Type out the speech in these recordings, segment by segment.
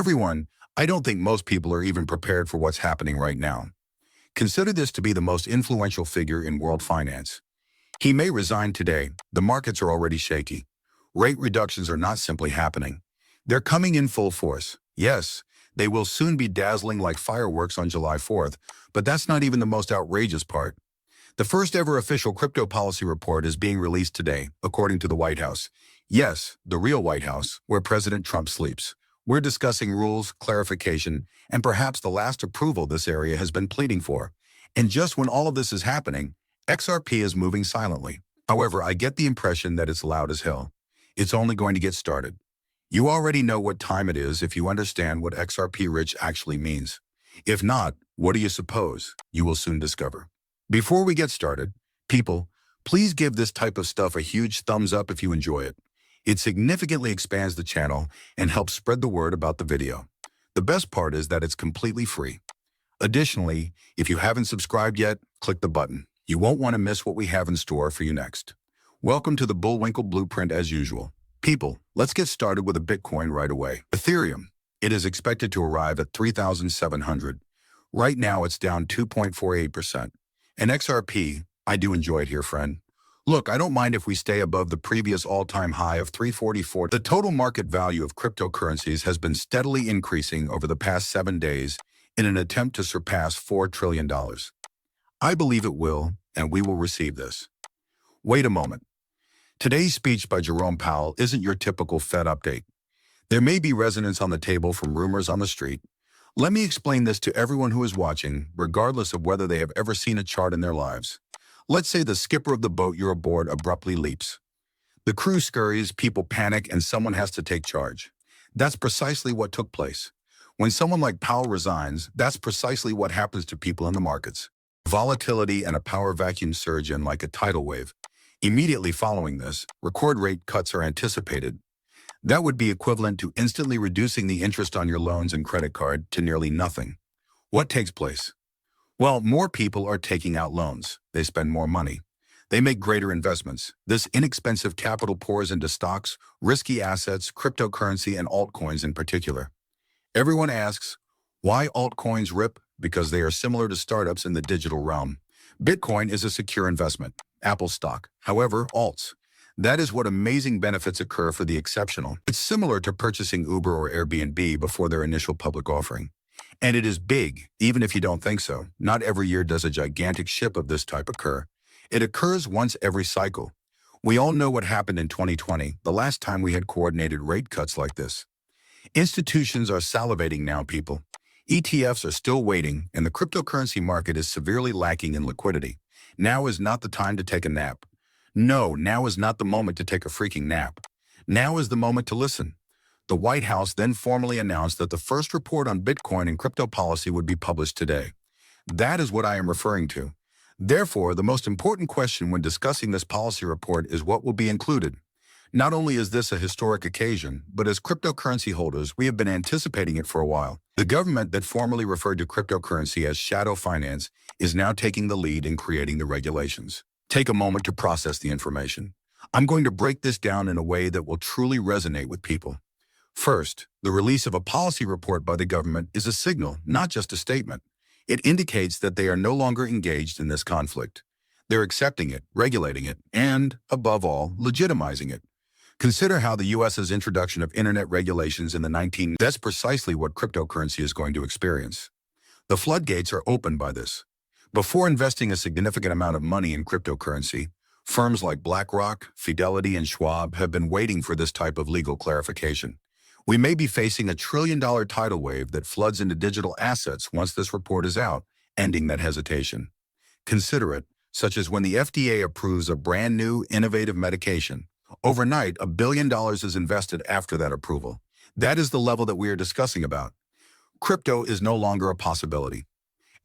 Everyone, I don't think most people are even prepared for what's happening right now. Consider this to be the most influential figure in world finance. He may resign today. The markets are already shaky. Rate reductions are not simply happening. They're coming in full force. Yes, they will soon be dazzling like fireworks on July 4th, but that's not even the most outrageous part. The first ever official crypto policy report is being released today, according to the White House. Yes, the real White House, where President Trump sleeps. We're discussing rules, clarification, and perhaps the last approval this area has been pleading for. And just when all of this is happening, XRP is moving silently. However, I get the impression that it's loud as hell. It's only going to get started. You already know what time it is if you understand what XRP rich actually means. If not, what do you suppose? You will soon discover. Before we get started, people, please give this type of stuff a huge thumbs up if you enjoy it. It significantly expands the channel and helps spread the word about the video. The best part is that it's completely free. Additionally, if you haven't subscribed yet, click the button. You won't want to miss what we have in store for you next. Welcome to the Bullwinkle Blueprint as usual. People, let's get started with a Bitcoin right away. Ethereum. It is expected to arrive at 3,700. Right now, it's down 2.48%. And XRP, I do enjoy it here, friend. Look, I don't mind if we stay above the previous all-time high of 344. The total market value of cryptocurrencies has been steadily increasing over the past 7 days in an attempt to surpass $4 trillion. I believe it will, and we will receive this. Wait a moment. Today's speech by Jerome Powell isn't your typical Fed update. There may be resonance on the table from rumors on the street. Let me explain this to everyone who is watching, regardless of whether they have ever seen a chart in their lives. Let's say the skipper of the boat you're aboard abruptly leaps. The crew scurries, people panic, and someone has to take charge. That's precisely what took place. When someone like Powell resigns, that's precisely what happens to people in the markets. Volatility and a power vacuum surge in like a tidal wave. Immediately following this, record rate cuts are anticipated. That would be equivalent to instantly reducing the interest on your loans and credit card to nearly nothing. What takes place? Well, more people are taking out loans. They spend more money. They make greater investments. This inexpensive capital pours into stocks, risky assets, cryptocurrency, and altcoins in particular. Everyone asks, why altcoins rip? Because they are similar to startups in the digital realm. Bitcoin is a secure investment. Apple stock. However, alts. That is what amazing benefits occur for the exceptional. It's similar to purchasing Uber or Airbnb before their initial public offering. And it is big, even if you don't think so. Not every year does a gigantic ship of this type occur. It occurs once every cycle. We all know what happened in 2020, the last time we had coordinated rate cuts like this. Institutions are salivating now, people. ETFs are still waiting, and the cryptocurrency market is severely lacking in liquidity. Now is not the time to take a nap. No, now is not the moment to take a freaking nap. Now is the moment to listen. The White House then formally announced that the first report on Bitcoin and crypto policy would be published today. That is what I am referring to. Therefore, the most important question when discussing this policy report is what will be included. Not only is this a historic occasion, but as cryptocurrency holders, we have been anticipating it for a while. The government that formerly referred to cryptocurrency as shadow finance is now taking the lead in creating the regulations. Take a moment to process the information. I'm going to break this down in a way that will truly resonate with people. First, the release of a policy report by the government is a signal, not just a statement. It indicates that they are no longer engaged in this conflict. They're accepting it, regulating it, and, above all, legitimizing it. Consider how the U.S.'s introduction of internet regulations in the 1990s. That's precisely what cryptocurrency is going to experience. The floodgates are opened by this. Before investing a significant amount of money in cryptocurrency, firms like BlackRock, Fidelity, and Schwab have been waiting for this type of legal clarification. We may be facing a trillion-dollar tidal wave that floods into digital assets once this report is out, ending that hesitation. Consider it, such as when the FDA approves a brand new, innovative medication. Overnight, $1 billion is invested after that approval. That is the level that we are discussing about. Crypto is no longer a possibility.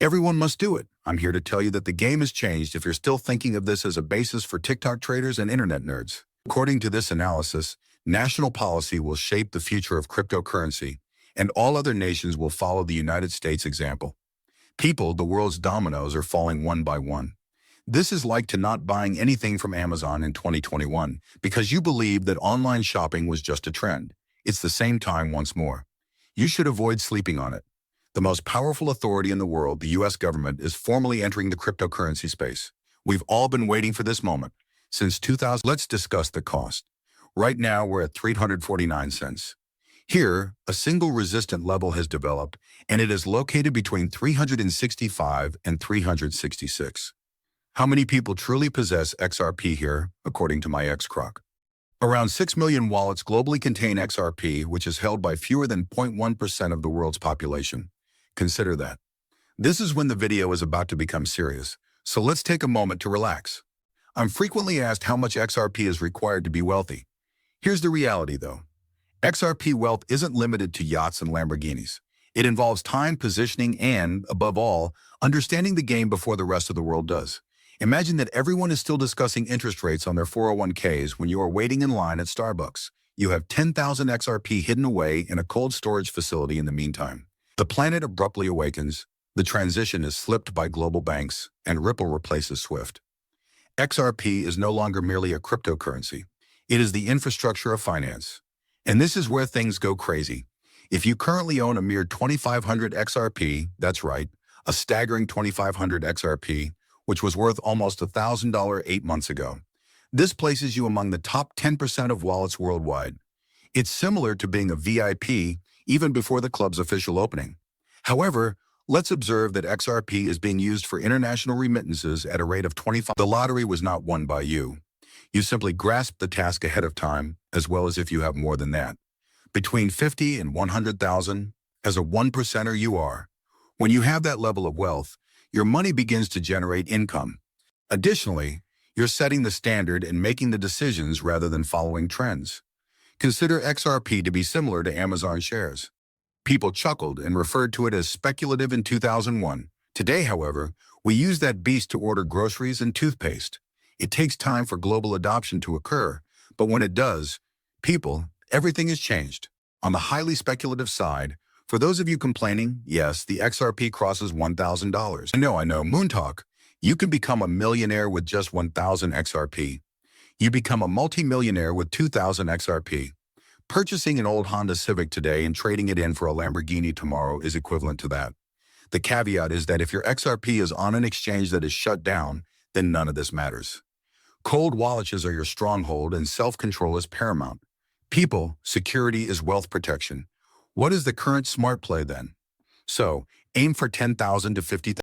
Everyone must do it. I'm here to tell you that the game has changed if you're still thinking of this as a basis for TikTok traders and internet nerds. According to this analysis, national policy will shape the future of cryptocurrency, and all other nations will follow the United States example. People, the world's dominoes, are falling one by one. This is like to not buying anything from Amazon in 2021 because you believe that online shopping was just a trend. It's the same time once more. You should avoid sleeping on it. The most powerful authority in the world, the US government, is formally entering the cryptocurrency space. We've all been waiting for this moment. Since 2000, let's discuss the cost. Right now, we're at 349 cents. Here, a single resistant level has developed, and it is located between 365 and 366. How many people truly possess XRP here, according to my XCroc? Around 6 million wallets globally contain XRP, which is held by fewer than 0.1% of the world's population. Consider that. This is when the video is about to become serious, so let's take a moment to relax. I'm frequently asked how much XRP is required to be wealthy. Here's the reality, though. XRP wealth isn't limited to yachts and Lamborghinis. It involves time, positioning, and, above all, understanding the game before the rest of the world does. Imagine that everyone is still discussing interest rates on their 401ks when you are waiting in line at Starbucks. You have 10,000 XRP hidden away in a cold storage facility in the meantime. The planet abruptly awakens, the transition is slipped by global banks, and Ripple replaces Swift. XRP is no longer merely a cryptocurrency. It is the infrastructure of finance. And this is where things go crazy. If you currently own a mere 2,500 XRP, that's right, a staggering 2,500 XRP, which was worth almost $1,000 8 months ago. This places you among the top 10% of wallets worldwide. It's similar to being a VIP even before the club's official opening. However, let's observe that XRP is being used for international remittances at a rate of 25. The lottery was not won by you. You simply grasped the task ahead of time, as well as if you have more than that. Between 50 and 100,000, as a 1%er you are. When you have that level of wealth, your money begins to generate income. Additionally, you're setting the standard and making the decisions rather than following trends. Consider XRP to be similar to Amazon shares. People chuckled and referred to it as speculative in 2001. Today, however, we use that beast to order groceries and toothpaste. It takes time for global adoption to occur, but when it does, everything has changed. On the highly speculative side, for those of you complaining, yes, the XRP crosses $1,000. I know, Moon Talk. You can become a millionaire with just 1,000 XRP. You become a multimillionaire with 2,000 XRP. Purchasing an old Honda Civic today and trading it in for a Lamborghini tomorrow is equivalent to that. The caveat is that if your XRP is on an exchange that is shut down, then none of this matters. Cold wallets are your stronghold and self-control is paramount. Security is wealth protection. What is the current smart play then? So, aim for 10,000 to 50,000.